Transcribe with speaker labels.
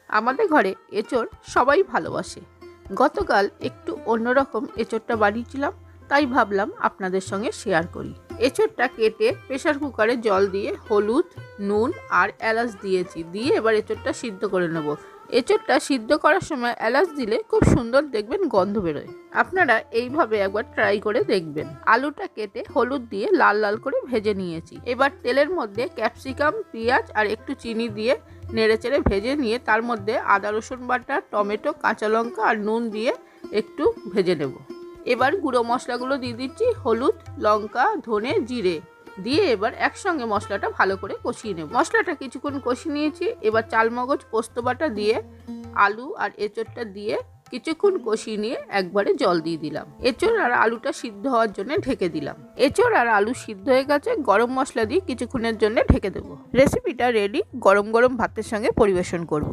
Speaker 1: আমাদের ঘরে এঁচোড় সবাই ভালোবাসে। গতকাল একটু অন্যরকম এঁচোড়টা বানিয়েছিলাম, তাই ভাবলাম আপনাদের সঙ্গে শেয়ার করি। এঁচোড়টা কেটে প্রেসার কুকারে জল দিয়ে হলুদ, নুন আর এলাচ দিয়েছি, দিয়ে এবার এঁচোড়টা সিদ্ধ করে নেব। এঁচোড়টা সিদ্ধ করার সময় এলাচ দিলে খুব সুন্দর দেখবেন গন্ধ বেরোয়। আপনারা এইভাবে একবার ট্রাই করে দেখবেন। আলুটা কেটে হলুদ দিয়ে লাল লাল করে ভেজে নিয়েছি। এবার তেলের মধ্যে ক্যাপসিকাম, পেঁয়াজ আর একটু চিনি দিয়ে নেড়েচেড়ে ভেজে নিয়ে তার মধ্যে আদা রসুন বাটা, টমেটো, কাঁচা লঙ্কা আর নুন দিয়ে একটু ভেজে নেব। এবার গুঁড়ো মশলাগুলো দিয়ে দিচ্ছি, হলুদ, লঙ্কা, ধনে, জিরে দিয়ে এবার একসঙ্গে মশলাটা ভালো করে কষিয়ে নেব। মশলাটা কিছুক্ষণ কষিয়ে নিয়েছি। এবার চালমগজ, পোস্ত বাটা দিয়ে আলু আর এঁচোড়টা দিয়ে কিছুক্ষণ কষিয়ে নিয়ে একবারে জল দিয়ে দিলাম। এঁচোড় আর আলুটা সিদ্ধ হওয়ার জন্য ঢেকে দিলাম। এঁচোড় আর আলু সিদ্ধ হয়ে গেছে, গরম মশলা দিয়ে কিছুক্ষণের জন্য ঢেকে দেবো। রেসিপিটা রেডি। গরম গরম ভাতের সঙ্গে পরিবেশন করব।